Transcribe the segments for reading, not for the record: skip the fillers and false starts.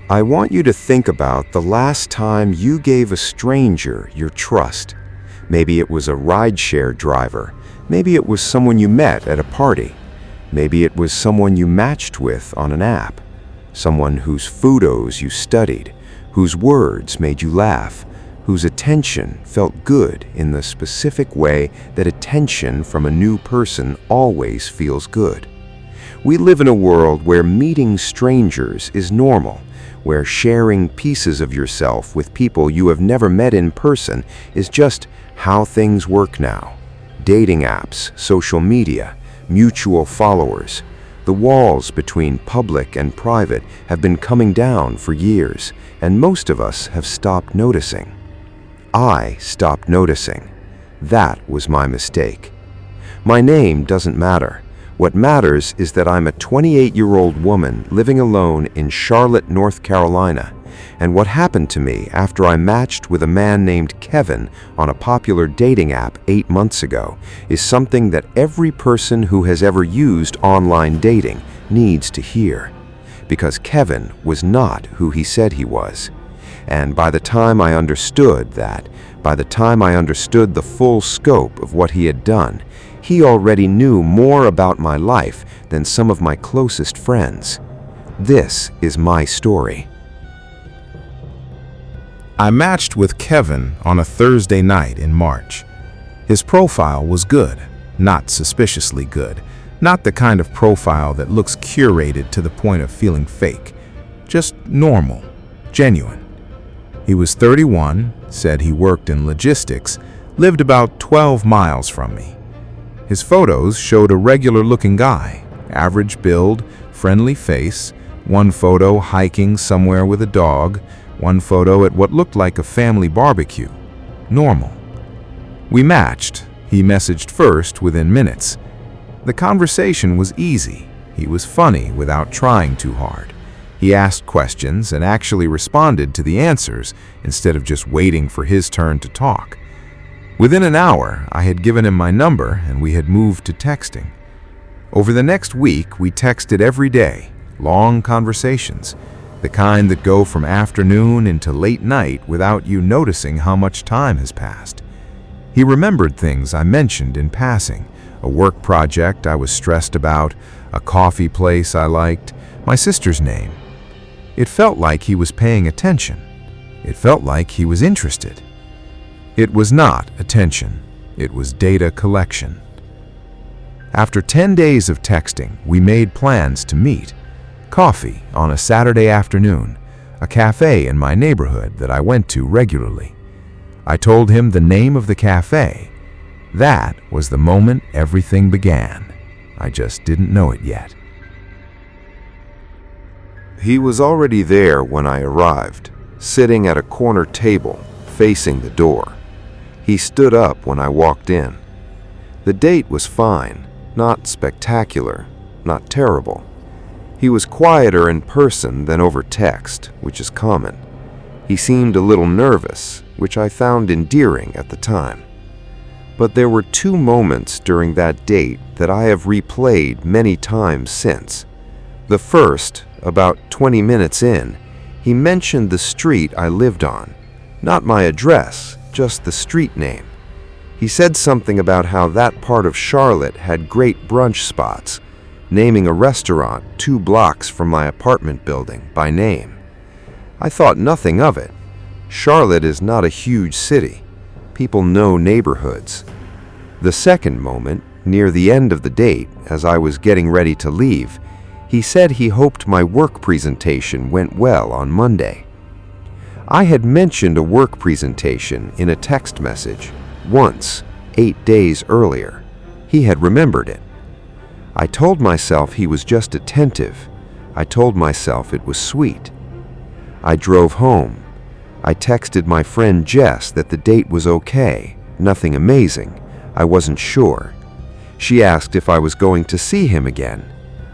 I want you to think about the last time you gave a stranger your trust. Maybe it was a rideshare driver. Maybe it was someone you met at a party. Maybe it was someone you matched with on an app. Someone whose photos you studied, whose words made you laugh, whose attention felt good in the specific way that attention from a new person always feels good. We live in a world where meeting strangers is normal, where sharing pieces of yourself with people you have never met in person is just how things work now. Dating apps, social media, mutual followers. The walls between public and private have been coming down for years, and most of us have stopped noticing. I stopped noticing. That was my mistake. My name doesn't matter. What matters is that I'm a 28-year-old woman living alone in Charlotte, North Carolina, and what happened to me after I matched with a man named Kevin on a popular dating app 8 months ago is something that every person who has ever used online dating needs to hear. Because Kevin was not who he said he was. And by the time I understood that, by the time I understood the full scope of what he had done, he already knew more about my life than some of my closest friends. This is my story. I matched with Kevin on a Thursday night in March. His profile was good, not suspiciously good, not the kind of profile that looks curated to the point of feeling fake, just normal, genuine. He was 31, said he worked in logistics, lived about 12 miles from me. His photos showed a regular-looking guy, average build, friendly face, one photo hiking somewhere with a dog, one photo at what looked like a family barbecue. Normal. We matched. He messaged first within minutes. The conversation was easy. He was funny without trying too hard. He asked questions and actually responded to the answers instead of just waiting for his turn to talk. Within an hour, I had given him my number and we had moved to texting. Over the next week, we texted every day, long conversations, the kind that go from afternoon into late night without you noticing how much time has passed. He remembered things I mentioned in passing, a work project I was stressed about, a coffee place I liked, my sister's name. It felt like he was paying attention. It felt like he was interested. It was not attention. It was data collection. After 10 days of texting, we made plans to meet. Coffee on a Saturday afternoon, a cafe in my neighborhood that I went to regularly. I told him the name of the cafe. That was the moment everything began. I just didn't know it yet. He was already there when I arrived, sitting at a corner table, facing the door. He stood up when I walked in. The date was fine, not spectacular, not terrible. He was quieter in person than over text, which is common. He seemed a little nervous, which I found endearing at the time. But there were 2 moments during that date that I have replayed many times since. The first, about 20 minutes in, he mentioned the street I lived on. Not my address, just the street name. He said something about how that part of Charlotte had great brunch spots, naming a restaurant 2 blocks from my apartment building by name. I thought nothing of it. Charlotte is not a huge city. People know neighborhoods. The second moment, near the end of the date, as I was getting ready to leave, he said he hoped my work presentation went well on Monday. I had mentioned a work presentation in a text message once, 8 days earlier. He had remembered it. I told myself he was just attentive. I told myself it was sweet. I drove home. I texted my friend Jess that the date was okay, nothing amazing. I wasn't sure. She asked if I was going to see him again.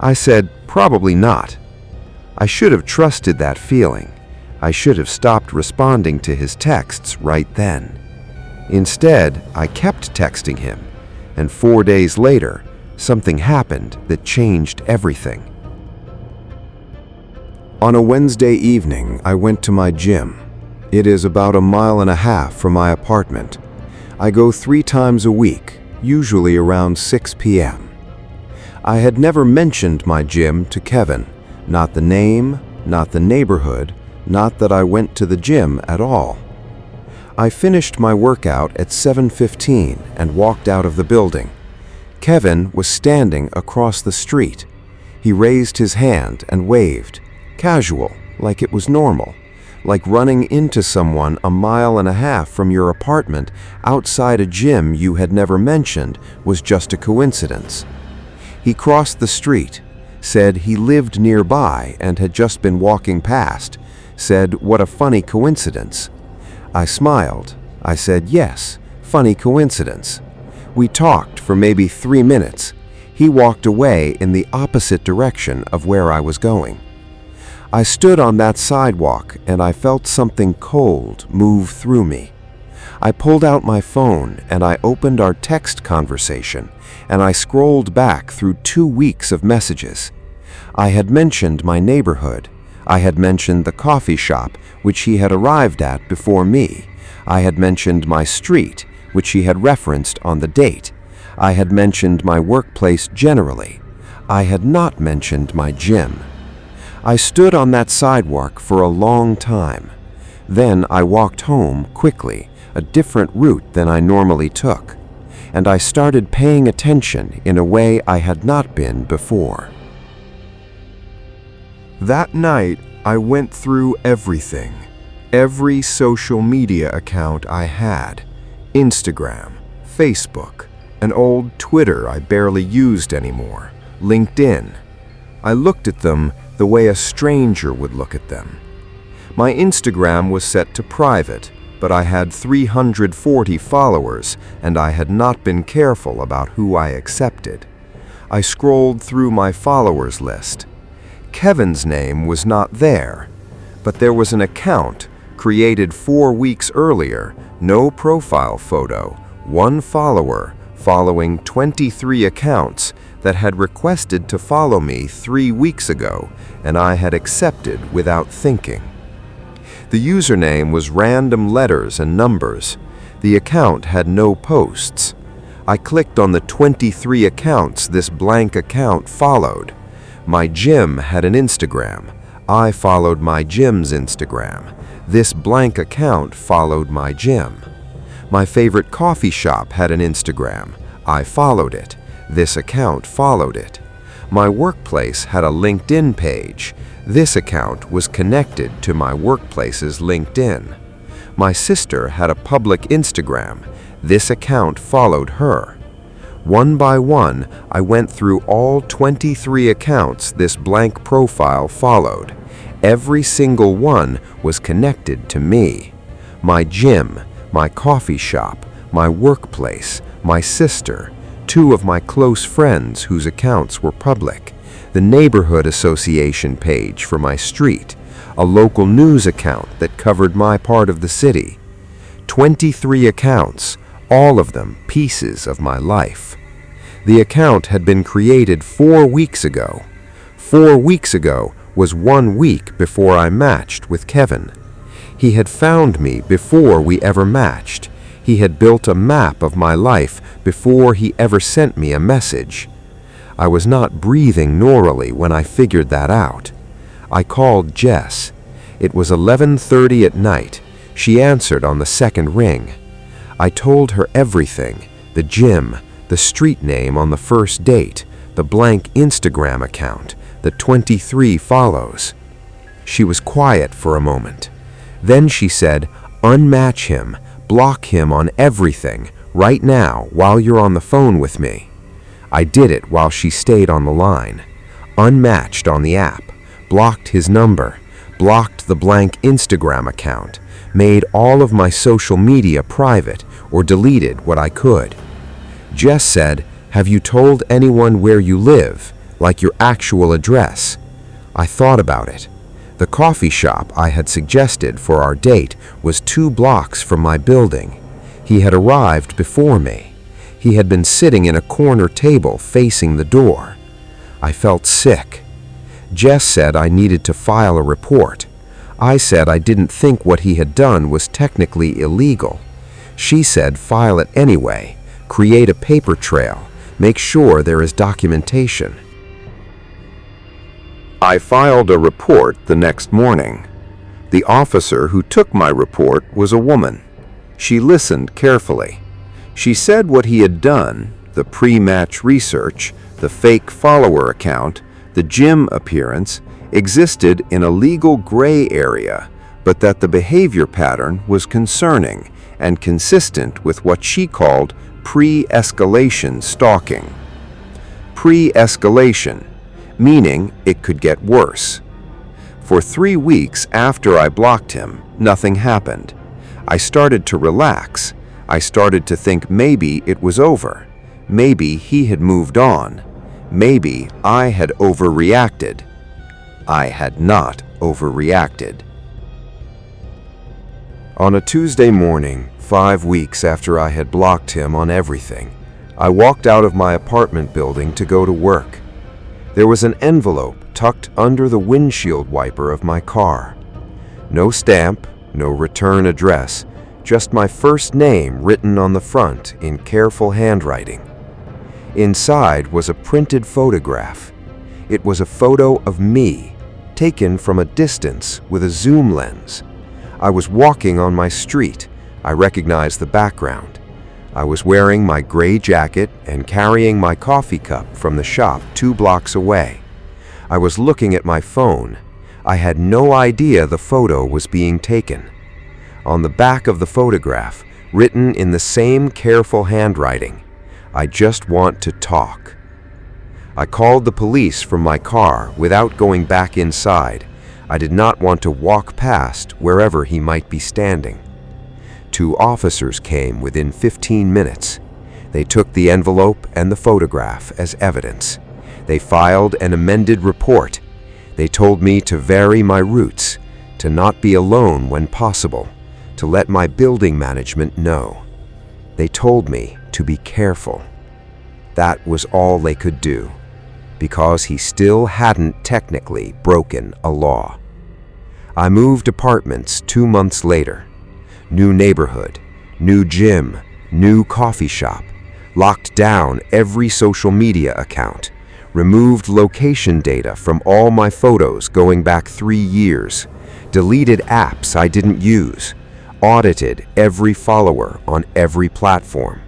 I said, probably not. I should have trusted that feeling. I should have stopped responding to his texts right then. Instead, I kept texting him, and 4 days later, something happened that changed everything. On a Wednesday evening, I went to my gym. It is about 1.5 miles from my apartment. I go 3 times a week, usually around 6 p.m. I had never mentioned my gym to Kevin, not the name, not the neighborhood, not that I went to the gym at all. I finished my workout at 7:15 and walked out of the building. Kevin was standing across the street. He raised his hand and waved, casual, like it was normal, like running into someone 1.5 miles from your apartment outside a gym you had never mentioned was just a coincidence. He crossed the street, said he lived nearby and had just been walking past, said what a funny coincidence. I smiled. I said, yes, funny coincidence. We talked for maybe 3 minutes. He walked away in the opposite direction of where I was going. I stood on that sidewalk and I felt something cold move through me. I pulled out my phone and I opened our text conversation and I scrolled back through 2 weeks of messages. I had mentioned my neighborhood. I had mentioned the coffee shop, which he had arrived at before me. I had mentioned my street, which he had referenced on the date. I had mentioned my workplace generally. I had not mentioned my gym. I stood on that sidewalk for a long time. Then I walked home quickly, a different route than I normally took, and I started paying attention in a way I had not been before. That night, I went through everything, every social media account I had, Instagram, Facebook, an old Twitter I barely used anymore, LinkedIn. I looked at them the way a stranger would look at them. My Instagram was set to private, but I had 340 followers and I had not been careful about who I accepted. I scrolled through my followers list. Kevin's name was not there, but there was an account created 4 weeks earlier, no profile photo, 1 follower, following 23 accounts that had requested to follow me 3 weeks ago, and I had accepted without thinking. The username was random letters and numbers. The account had no posts. I clicked on the 23 accounts this blank account followed. My gym had an Instagram. I followed my gym's Instagram. This blank account followed my gym. My favorite coffee shop had an Instagram. I followed it. This account followed it. My workplace had a LinkedIn page. This account was connected to my workplace's LinkedIn. My sister had a public Instagram. This account followed her. One by one, I went through all 23 accounts this blank profile followed. Every single one was connected to me. My gym, my coffee shop, my workplace, my sister, 2 of my close friends whose accounts were public, the neighborhood association page for my street, a local news account that covered my part of the city. 23 accounts, all of them pieces of my life. The account had been created 4 weeks ago. 4 weeks ago was 1 week before I matched with Kevin. He had found me before we ever matched. He had built a map of my life before he ever sent me a message. I was not breathing normally when I figured that out. I called Jess. It was 11:30 at night. She answered on the second ring. I told her everything, the gym, the street name on the first date, the blank Instagram account, the 23 follows. She was quiet for a moment. Then she said, "Unmatch him. Block him on everything, right now, while you're on the phone with me." I did it while she stayed on the line. Unmatched on the app, blocked his number, blocked the blank Instagram account, made all of my social media private, or deleted what I could. Jess said, "Have you told anyone where you live, like your actual address?" I thought about it. The coffee shop I had suggested for our date was 2 blocks from my building. He had arrived before me. He had been sitting in a corner table facing the door. I felt sick. Jess said I needed to file a report. I said I didn't think what he had done was technically illegal. She said file it anyway, create a paper trail, make sure there is documentation. I filed a report the next morning. The officer who took my report was a woman. She listened carefully. She said what he had done, the pre-match research, the fake follower account, the gym appearance, existed in a legal gray area, but that the behavior pattern was concerning and consistent with what she called pre-escalation stalking. Pre-escalation, meaning it could get worse. For 3 weeks after I blocked him, nothing happened. I started to relax. I started to think maybe it was over. Maybe he had moved on. Maybe I had overreacted. I had not overreacted. On a Tuesday morning, 5 weeks after I had blocked him on everything, I walked out of my apartment building to go to work. There was an envelope tucked under the windshield wiper of my car. No stamp, no return address, just my first name written on the front in careful handwriting. Inside was a printed photograph. It was a photo of me, taken from a distance with a zoom lens. I was walking on my street. I recognized the background. I was wearing my gray jacket and carrying my coffee cup from the shop 2 blocks away. I was looking at my phone. I had no idea the photo was being taken. On the back of the photograph, written in the same careful handwriting, I just want to talk. I called the police from my car without going back inside. I did not want to walk past wherever he might be standing. 2 officers came within 15 minutes. They took the envelope and the photograph as evidence. They filed an amended report. They told me to vary my routes, to not be alone when possible, to let my building management know. They told me to be careful. That was all they could do, because he still hadn't technically broken a law. I moved apartments 2 months later. New neighborhood, new gym, new coffee shop, locked down every social media account, removed location data from all my photos going back 3 years, deleted apps I didn't use, audited every follower on every platform.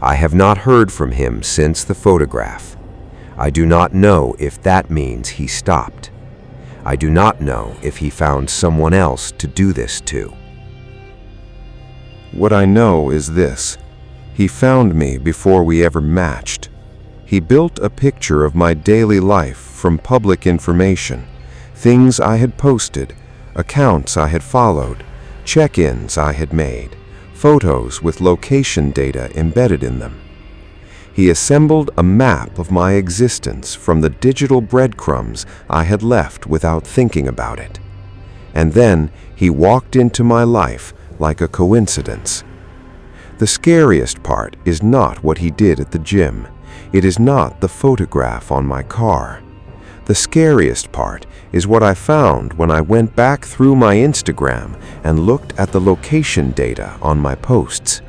I have not heard from him since the photograph. I do not know if that means he stopped. I do not know if he found someone else to do this to. What I know is this: he found me before we ever matched. He built a picture of my daily life from public information, things I had posted, accounts I had followed, check-ins I had made, photos with location data embedded in them. He assembled a map of my existence from the digital breadcrumbs I had left without thinking about it. And then he walked into my life like a coincidence. The scariest part is not what he did at the gym. It is not the photograph on my car. The scariest part is what I found when I went back through my Instagram and looked at the location data on my posts.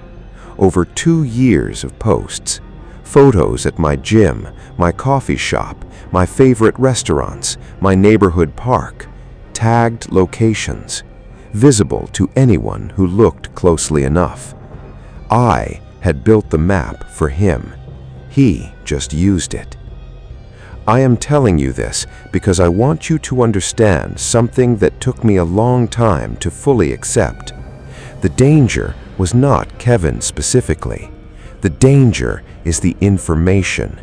Over 2 years of posts. Photos at my gym, my coffee shop, my favorite restaurants, my neighborhood park. Tagged locations. Visible to anyone who looked closely enough. I had built the map for him. He just used it. I am telling you this because I want you to understand something that took me a long time to fully accept. The danger was not Kevin specifically. The danger is the information.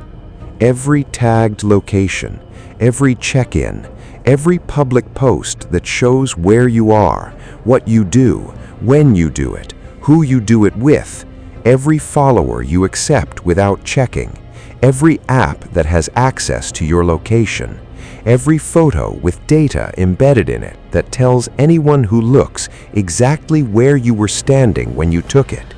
Every tagged location, every check-in, every public post that shows where you are, what you do, when you do it, who you do it with, every follower you accept without checking, every app that has access to your location, every photo with data embedded in it that tells anyone who looks exactly where you were standing when you took it.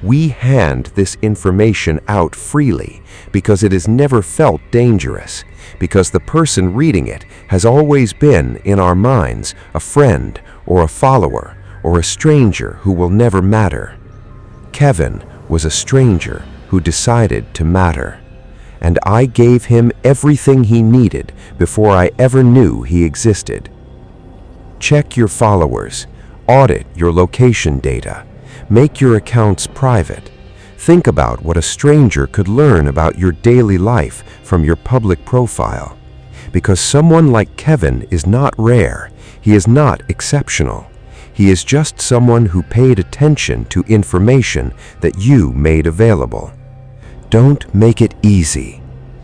We hand this information out freely because it is never felt dangerous. because the person reading it has always been, in our minds, a friend or a follower or a stranger who will never matter. Kevin was a stranger who decided to matter, and I gave him everything he needed before I ever knew he existed. Check your followers, audit your location data, make your accounts private. Think about what a stranger could learn about your daily life from your public profile. Because someone like Kevin is not rare, he is not exceptional. He is just someone who paid attention to information that you made available. Don't make it easy.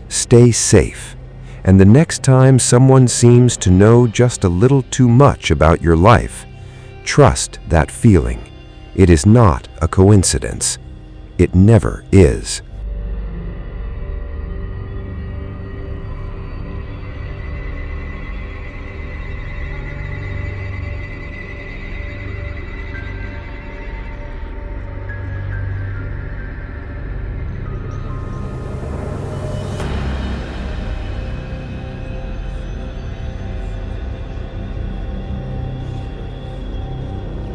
Stay safe. And the next time someone seems to know just a little too much about your life, trust that feeling. It is not a coincidence. It never is.